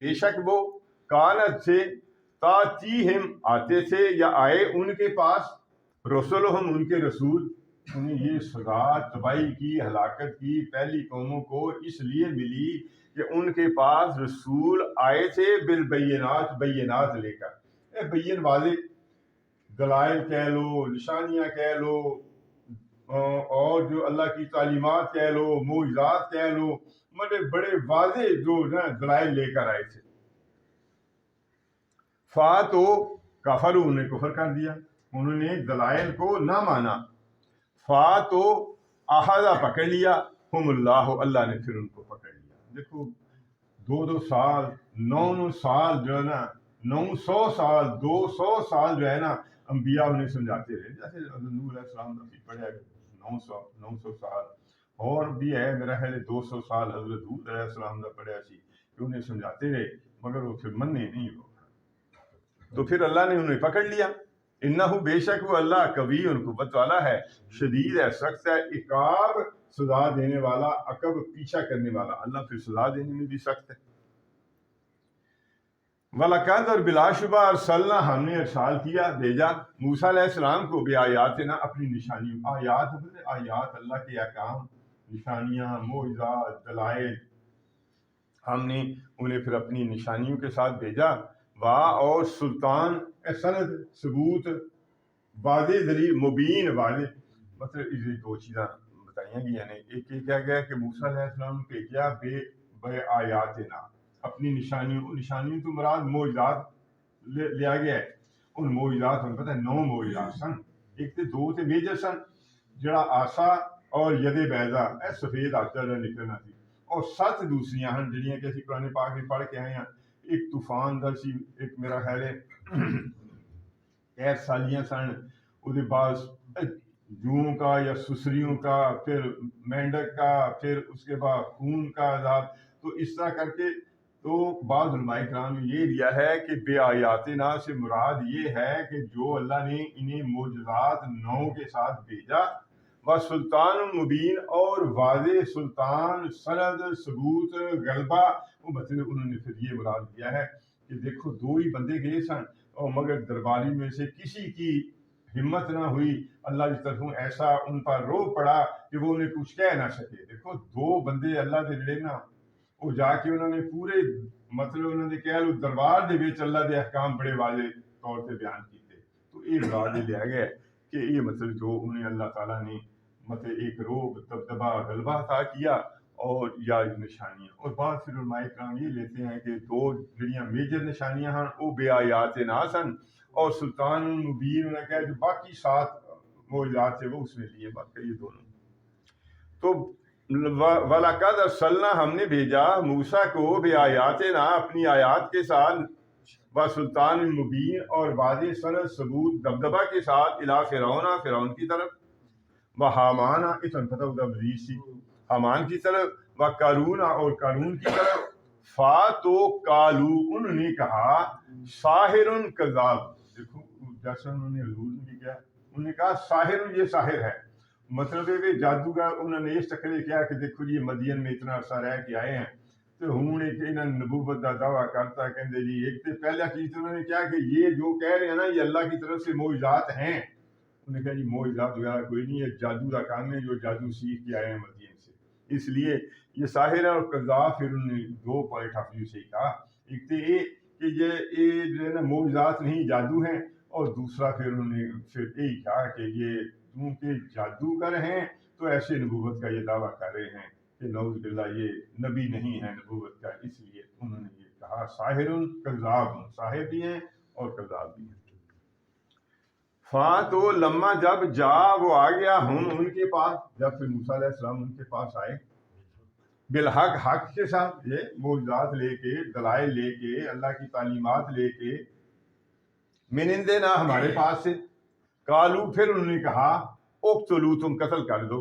بے شک وہ کانت سے تاتیہم آتے تھے یا آئے ان کے پاس رسولہم ان کے رسول. انہیں یہ سزا تباہی کی ہلاکت کی پہلی قوموں کو اس لیے ملی کہ ان کے پاس رسول آئے تھے بالبینات بینات لے کر بین واضح دلائل کہہ لو نشانیاں کہہ لو اور جو اللہ کی تعلیمات کہہ لو معجزات کہہ لو مطلب بڑے واضح جو دلائل لے کر آئے تھے. فاتو کفروا انہوں نے کفر کر دیا انہوں نے دلائل کو نہ مانا. فاتو اخذا پکڑ لیا ہم اللہ نے پھر ان کو پکڑ لیا. دیکھو 200 سال جو ہے نا 900 سال 200 سال جو ہے نا انبیاء انہیں سمجھاتے رہے. جیسے نوح علیہ السلام نے پڑھا 900 سال اور بھی ہے میرا خیال 200 سال حضرت ہود علیہ السلام نے پڑھا سی کہ انہیں سمجھاتے رہے مگر وہ پھر مننے نہیں ہو. تو پھر اللہ نے انہیں پکڑ لیا. انہو بے شک وہ اللہ قوی ان قوت والا ہے شدید ہے سخت ہے عقاب سزا دینے والا عقب پیچھا کرنے والا. اللہ پھر سزا دینے میں بھی سخت ہے. وَلَقَدْ اور بلا شبہ ارسلنا ہم نے ارسال کیا بھیجا موسیٰ علیہ السلام کو بآیاتنا اپنی نشانیوں. آیات اللہ کے احکام نشانیاں معجزات دلائل ہم نے انہیں پھر اپنی نشانیوں کے ساتھ بھیجا. اور سلطان سند ثبوت واضح دلیل مبین واضح. مطلب یہ 2 چیزاں بتائیں گی یعنی ایک یہ کیا گیا کہ موسیٰ علیہ السلام کو کیا بے آیاتنا اپنی نشانیوں تو مراد معجزات لیا گیا ہے. ان معجزات میں پتہ ہے 9 معجزات سن. ایک تے 2 تے میجر سن جڑا آسا اور ید بیضا سفید آچر نکلنا سی اور 7 دوسریاں ہیں جڑیاں کہ اسی قرآن پاک میں پڑھ کے آئے ہیں. ایک طوفان دا سی ایک میرا خیال ہے سالیاں سن وہ بعد جوؤں کا یا سسریوں کا پھر مینڈک کا پھر اس کے بعد خون کا عذاب. تو اس طرح کر کے تو بعض علماء کرام نے یہ لیا ہے کہ بے آیاتنا سے مراد یہ ہے کہ جو اللہ نے انہیں معجزات 9 کے ساتھ بھیجا و سلطان مبین اور واضح سلطان سند ثبوت غلبہ. وہ مطلب انہوں نے پھر یہ مراد دیا ہے کہ دیکھو 2 ہی بندے گئے سن اور مگر درباری میں سے کسی کی ہمت نہ ہوئی اللہ کی طرفوں ایسا ان پر رو پڑا کہ وہ انہیں کچھ کہہ نہ سکے. دیکھو 2 بندے اللہ دے جڑے نا وہ جا کے انہوں نے پورے مطلب انہوں نے کہہ لو دربار دے وچ اللہ دے احکام بڑے واضح طور پہ بیان کیتے. تو یہ مراد لیا گیا کہ یہ مطلب جو انہیں اللہ تعالیٰ نے مطلب ایک روب دبدبہ غلبہ عطا کیا اور یا نشانیاں. اور بعض پھر علماء کرام یہ لیتے ہیں کہ 2 جڑیاں میجر نشانیاں ہیں وہ بے آیات نا سن اور سلطان مبین نے کہا جو باقی 7 معجزات تھے وہ اس میں لیے باقی یہ دونوں. تو وَلَقَدْ ارسلنا ہم نے بھیجا موسیٰ کو بآیاتنا اپنی آیات کے ساتھ و سلطان مبین اور واضح سند ثبوت دبدبہ کے ساتھ الی فرعون کی طرف و حامان اتن پتہ ہوگا وزیر سی حامان کی طرف و قارون اور قارون کی طرف. فاتو قالو انہوں نے کہا ساحر کذاب. دیکھو جیسا انہوں نے حضور نے کیا انہوں نے کہا ساحر یہ ساحر ہے. مطلب ہے جادوگر. انہوں نے اس چکر کیا کہ دیکھو جی مدین میں اتنا عرصہ رہ کے آئے ہیں تو ہوں ایک انہوں نے نبوت کا دعویٰ کرتا کہتے جی ایک تو پہلا چیز تو انہوں نے کیا کہ یہ جو کہہ رہے ہیں نا یہ اللہ کی طرف سے معجزات ہیں. انہوں نے کہا جی معجزات وغیرہ کوئی نہیں ہے جادو کا کام ہے جو جادو سیکھ کے آئے ہیں مدین سے اس لیے یہ ساحر اور قذاب. پھر انہوں نے 2 پوائنٹ آف ویو سے کہا ایک تو یہ کہ یہ جو ہے نا معجزات نہیں جادو ہیں اور دوسرا پھر انہوں نے پھر یہی کہا کہ یہ کیونکہ جادوگر ہیں تو ایسے نبوت کا یہ دعویٰ کر رہے ہیں کہ نعوذ باللہ یہ نبی نہیں ہے نبوت کا. اس لیے انہوں نے یہ کہا ساحر کذاب. ساحر بھی ہیں اور کذاب بھی ہیں. تو لما جب جا وہ آ گیا ہم ان کے پاس جب پھر موسیٰ علیہ السلام ان کے پاس آئے بالحق حق کے ساتھ یہ معجزات لے کے دلائل لے کے اللہ کی تعلیمات لے کے من عندنا ہمارے پاس سے. قالو پھر انہوں نے کہا اقتلوا تم قتل کر دو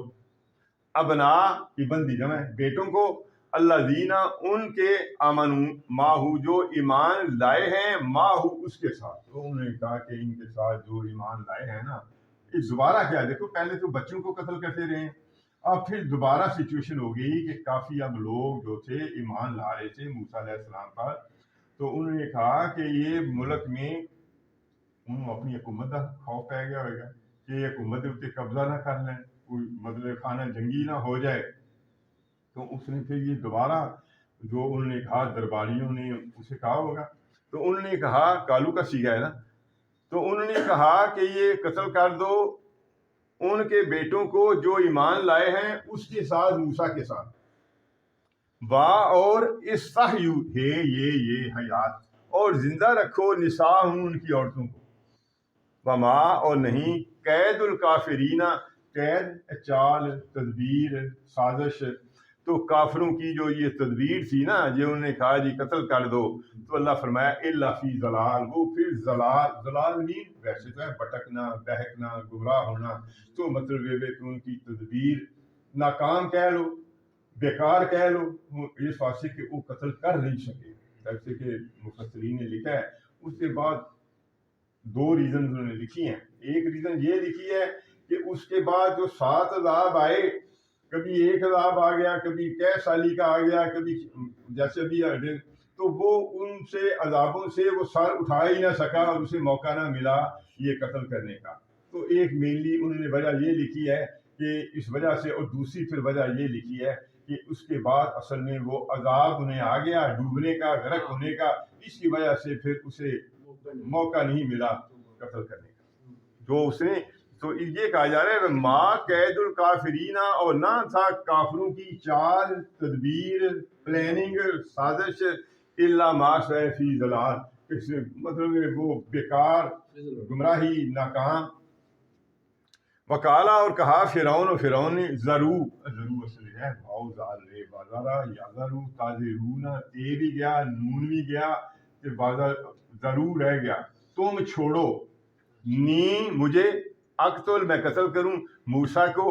ابنا کی بندی جمع بیٹوں کو الذین ان کے آمنو ماہو جو ایمان لائے ہیں ماہو اس کے ساتھ. تو انہوں نے کہا کہ ان کے ساتھ جو ایمان لائے ہیں نا اس دوبارہ کیا دیکھو پہلے تو بچوں کو قتل کرتے رہے اب پھر دوبارہ سچویشن ہو گئی کہ کافی اب لوگ جو تھے ایمان لا رہے تھے موسیٰ علیہ السلام پر تو انہوں نے کہا کہ یہ ملک میں انہوں اپنی حکومت کا خوف پی گیا ہوگا کہ یہ حکومت اتنے قبضہ نہ کر لیں، کوئی مطلب خانہ جنگی نہ ہو جائے۔ تو اس نے پھر یہ دوبارہ جو انہوں نے کہا، درباریوں نے اسے کہا ہوگا، تو انہوں نے کہا، کالو کا سیگا ہے نا، تو انہوں نے کہا کہ یہ قتل کر دو ان کے بیٹوں کو جو ایمان لائے ہیں اس کے ساتھ، موسیٰ کے ساتھ، اور استحیوا ہے یہ حیات، اور زندہ رکھو نساء ہوں ان کی عورتوں کو، وما اور نہیں قید الکافرین، قید چال، تدبیر، سازش، تو کافروں کی جو یہ تدبیر تھی نا، جو انہوں نے کہا جی قتل کر دو، تو اللہ فرمایا الا فی ضلال، وہ پھر ضلال نہیں، ویسے تو ہے بھٹکنا، بہکنا، گمراہ ہونا، تو مطلب یہ کہ ان کی تدبیر ناکام کہہ لو، بیکار کہہ لو، اس واسطے کہ وہ قتل کر نہیں سکے، جیسے کہ مفسرین نے لکھا ہے۔ اس کے بعد دو ریزن انہوں نے لکھی ہیں۔ ایک ریزن یہ لکھی ہے کہ اس کے بعد جو 7 عذاب آئے، کبھی ایک عذاب آ گیا، کبھی 1 سالی کا آ گیا، کبھی جیسے بھی، تو وہ ان سے عذابوں سے وہ سر اٹھا ہی نہ سکا اور اسے موقع نہ ملا یہ قتل کرنے کا۔ تو ایک مینلی انہوں نے وجہ یہ لکھی ہے کہ اس وجہ سے، اور دوسری پھر وجہ یہ لکھی ہے کہ اس کے بعد اصل میں وہ عذاب انہیں آ گیا ڈوبنے کا، غرق ہونے کا، اس کی وجہ سے پھر اسے موقع نہیں ملا قتل کرنے کا جو اس نے۔ تو یہ کہا جا رہا ہے ما قید الکافرین، اور نہ تھا کافروں کی چال، تدبیر، پلاننگ، سازش، الا ما فی ضلال، مطلب وہ بیکار، گمراہی، ناکام۔ وکالا، اور کہا فرعون نے، ضرور اصل ہے بھاؤ زال رے بازارا، یا ضرور تاجرون، تے بھی گیا، نون بھی گیا، ضرور رہ گیا، تم چھوڑو، نی مجھے، اقتل میں قتل کروں، موسیٰ کو،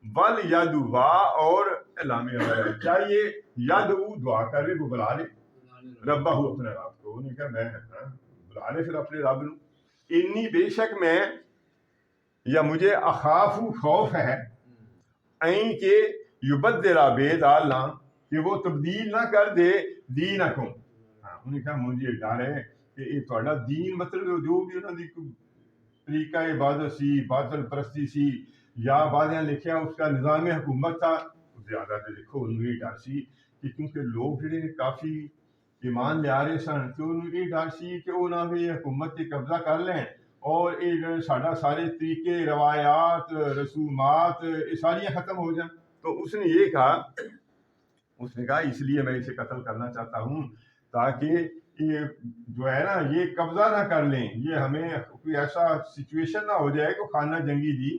ول ید وا، اور اعلام چاہیے، ید دعا کر رہے، وہ بلا لے ربا ہو، اپنے رب کو، انہوں نے کہا میں بلا لے پھر اپنے رب نو، انی بے شک میں، یا مجھے، اخاف خوف ہے، این کہ یبدل بے ڈالنا، کہ وہ تبدیل نہ کر دے دینکم، انہوں نے کہا مجھے ڈر ہے کہ یہ تھوڑا دین، مطلب جو بھی انہوں نے طریقہ عبادت سی، باطل پرستی سی، یا بعد یہاں لکھا اس کا نظام حکومت تھا، زیادہ تر لکھو انہوں نے ڈر سی کہ کیونکہ لوگ جڑے کافی ایمان لے آ رہے سن، تو انہوں نے ڈر سی کہ وہ نہ بھی حکومت کی قبضہ کر لیں، اور یہ ساڈا سارے طریقے، روایات، رسومات، یہ ساریاں ختم ہو جائیں۔ تو اس نے یہ کہا، اس نے کہا اس لیے میں اسے قتل کرنا چاہتا ہوں تاکہ یہ جو ہے نا یہ قبضہ نہ کر لیں، یہ ہمیں کوئی ایسا سچویشن نہ ہو جائے کہ خانہ جنگی دی۔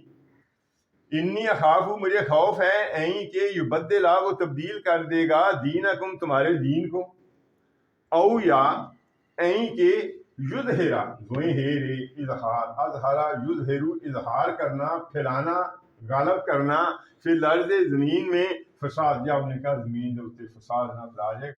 انی اخاف، مجھے خوف ہے، این کہ یبدلا، وہ تبدیل کر دے گا، دینکم، تمہارے دین کو، او یا این کہ یظہرا، اظہار، اظہارا یظہرو، اظہار کرنا، پھیلانا، غالب کرنا، فی الارض، زمین میں، فساد، یا انہوں نے کہا زمین کے اوپر فساد نہ پھیلا جائے۔